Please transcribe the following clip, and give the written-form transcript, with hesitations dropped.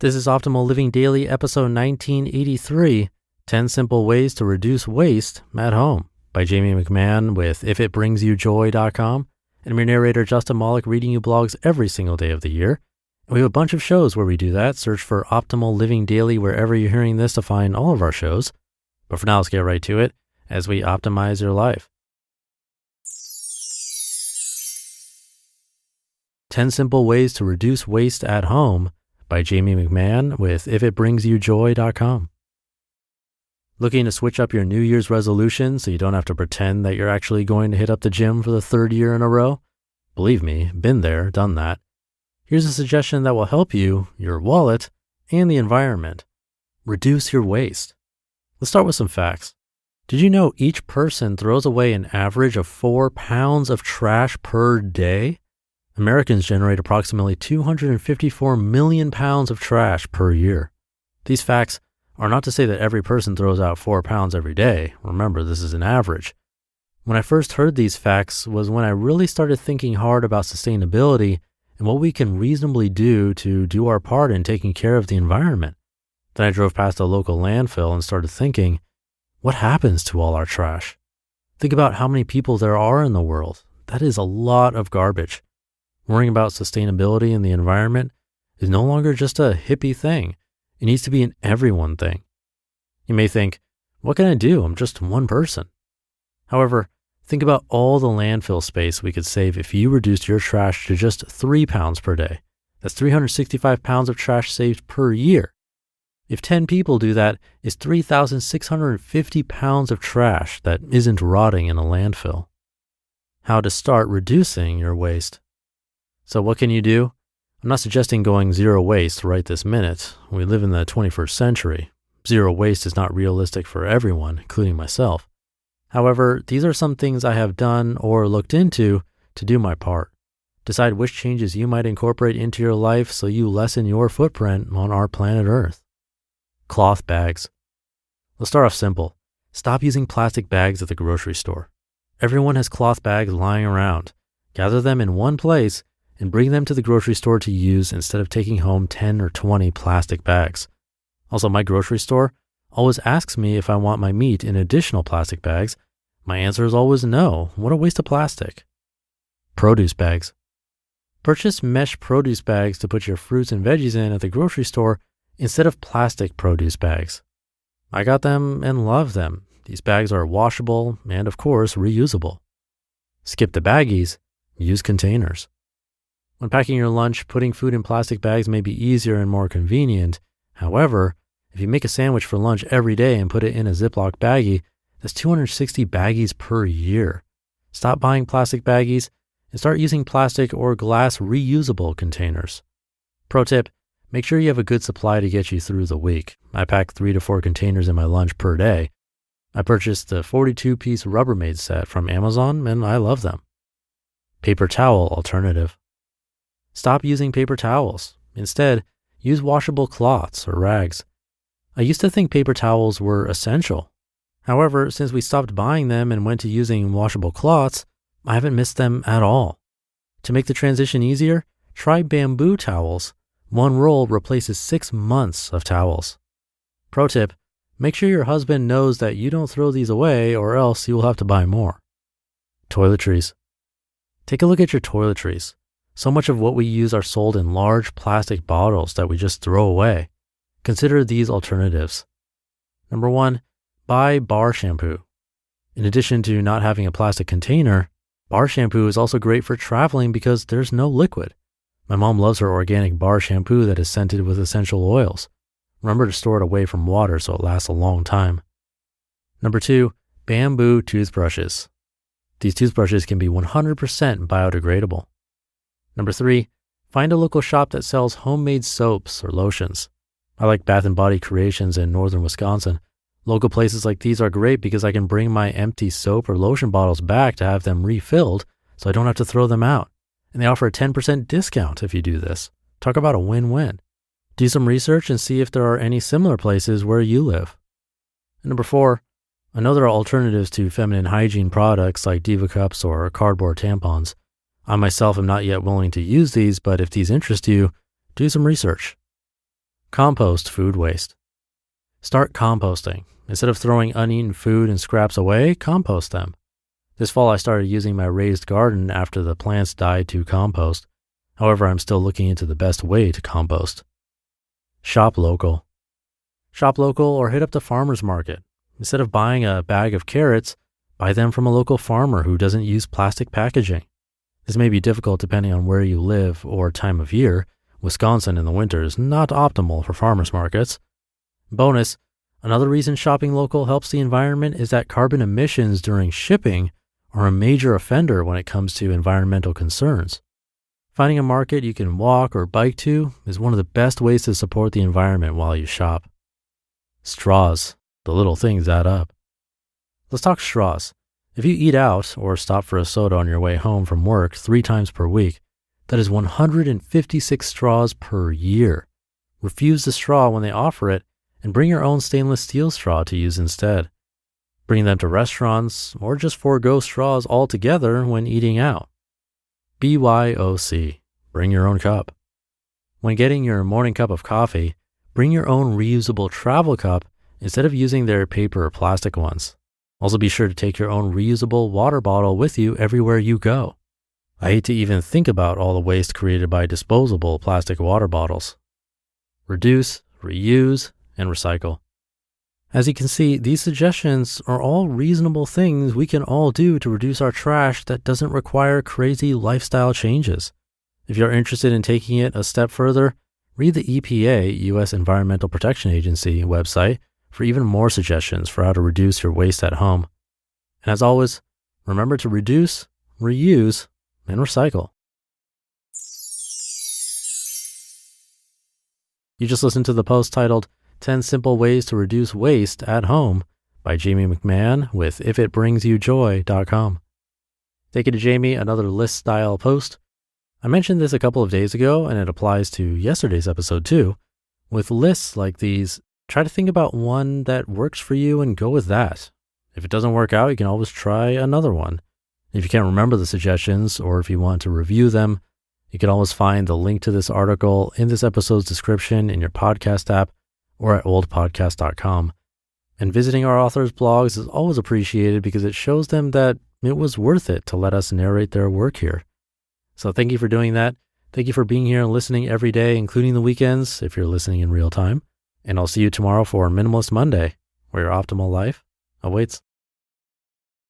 This is Optimal Living Daily, episode 1983, 10 Simple Ways to Reduce Waste at Home by Jamie McMahon with ifitbringsyoujoy.com. And I'm your narrator, Justin Malik, reading you blogs every single day of the year. And we have a bunch of shows where we do that. Search for Optimal Living Daily wherever you're hearing this to find all of our shows. But for now, let's get right to it as we optimize your life. 10 Simple Ways to Reduce Waste at Home by Jamie McMahon with ifitbringsyoujoy.com. Looking to switch up your New Year's resolution so you don't have to pretend that you're actually going to hit up the gym for the third year in a row? Believe me, been there, done that. Here's a suggestion that will help you, your wallet, and the environment. Reduce your waste. Let's start with some facts. Did you know each person throws away an average of 4 pounds of trash per day? Americans generate approximately 254 million pounds of trash per year. These facts are not to say that every person throws out 4 pounds every day. Remember, this is an average. When I first heard these facts was when I really started thinking hard about sustainability and what we can reasonably do to do our part in taking care of the environment. Then I drove past a local landfill and started thinking, what happens to all our trash? Think about how many people there are in the world. That is a lot of garbage. Worrying about sustainability and the environment is no longer just a hippie thing. It needs to be an everyone thing. You may think, what can I do? I'm just one person. However, think about all the landfill space we could save if you reduced your trash to just 3 pounds per day. That's 365 pounds of trash saved per year. If 10 people do that, it's 3,650 pounds of trash that isn't rotting in a landfill. How to start reducing your waste. So what can you do? I'm not suggesting going zero waste right this minute. We live in the 21st century. Zero waste is not realistic for everyone, including myself. However, these are some things I have done or looked into to do my part. Decide which changes you might incorporate into your life so you lessen your footprint on our planet Earth. Cloth bags. Let's start off simple. Stop using plastic bags at the grocery store. Everyone has cloth bags lying around. Gather them in one place and bring them to the grocery store to use instead of taking home 10 or 20 plastic bags. Also, my grocery store always asks me if I want my meat in additional plastic bags. My answer is always no. What a waste of plastic. Produce bags. Purchase mesh produce bags to put your fruits and veggies in at the grocery store instead of plastic produce bags. I got them and love them. These bags are washable and, of course, reusable. Skip the baggies. Use containers. When packing your lunch, putting food in plastic bags may be easier and more convenient. However, if you make a sandwich for lunch every day and put it in a Ziploc baggie, that's 260 baggies per year. Stop buying plastic baggies and start using plastic or glass reusable containers. Pro tip, make sure you have a good supply to get you through the week. I pack 3 to 4 containers in my lunch per day. I purchased the 42-piece Rubbermaid set from Amazon and I love them. Paper towel alternative. Stop using paper towels. Instead, use washable cloths or rags. I used to think paper towels were essential. However, since we stopped buying them and went to using washable cloths, I haven't missed them at all. To make the transition easier, try bamboo towels. One roll replaces 6 months of towels. Pro tip, make sure your husband knows that you don't throw these away or else you will have to buy more. Toiletries. Take a look at your toiletries. So much of what we use are sold in large plastic bottles that we just throw away. Consider these alternatives. Number 1, buy bar shampoo. In addition to not having a plastic container, bar shampoo is also great for traveling because there's no liquid. My mom loves her organic bar shampoo that is scented with essential oils. Remember to store it away from water so it lasts a long time. Number 2, bamboo toothbrushes. These toothbrushes can be 100% biodegradable. Number 3, find a local shop that sells homemade soaps or lotions. I like Bath & Body Creations in northern Wisconsin. Local places like these are great because I can bring my empty soap or lotion bottles back to have them refilled so I don't have to throw them out. And they offer a 10% discount if you do this. Talk about a win-win. Do some research and see if there are any similar places where you live. And number 4, I know there are alternatives to feminine hygiene products like Diva cups or cardboard tampons. I myself am not yet willing to use these, but if these interest you, do some research. Compost food waste. Start composting. Instead of throwing uneaten food and scraps away, compost them. This fall, I started using my raised garden after the plants died to compost. However, I'm still looking into the best way to compost. Shop local. Shop local or hit up the farmer's market. Instead of buying a bag of carrots, buy them from a local farmer who doesn't use plastic packaging. This may be difficult depending on where you live or time of year. Wisconsin in the winter is not optimal for farmers markets. Bonus, another reason shopping local helps the environment is that carbon emissions during shipping are a major offender when it comes to environmental concerns. Finding a market you can walk or bike to is one of the best ways to support the environment while you shop. Straws. The little things add up. Let's talk straws. If you eat out or stop for a soda on your way home from work 3 times per week, that is 156 straws per year. Refuse the straw when they offer it and bring your own stainless steel straw to use instead. Bring them to restaurants or just forego straws altogether when eating out. BYOC. Bring your own cup. When getting your morning cup of coffee, bring your own reusable travel cup instead of using their paper or plastic ones. Also be sure to take your own reusable water bottle with you everywhere you go. I hate to even think about all the waste created by disposable plastic water bottles. Reduce, reuse, and recycle. As you can see, these suggestions are all reasonable things we can all do to reduce our trash that doesn't require crazy lifestyle changes. If you're interested in taking it a step further, read the EPA, U.S. Environmental Protection Agency website for even more suggestions for how to reduce your waste at home. And as always, remember to reduce, reuse, and recycle. You just listened to the post titled 10 Simple Ways to Reduce Waste at Home by Jamie McMahon with ifitbringsyoujoy.com. Thank you to Jamie, another list-style post. I mentioned this a couple of days ago, and it applies to yesterday's episode too. With lists like these, try to think about one that works for you and go with that. If it doesn't work out, you can always try another one. If you can't remember the suggestions or if you want to review them, you can always find the link to this article in this episode's description in your podcast app or at oldpodcast.com. And visiting our authors' blogs is always appreciated because it shows them that it was worth it to let us narrate their work here. So thank you for doing that. Thank you for being here and listening every day, including the weekends if you're listening in real time. And I'll see you tomorrow for Minimalist Monday, where your optimal life awaits.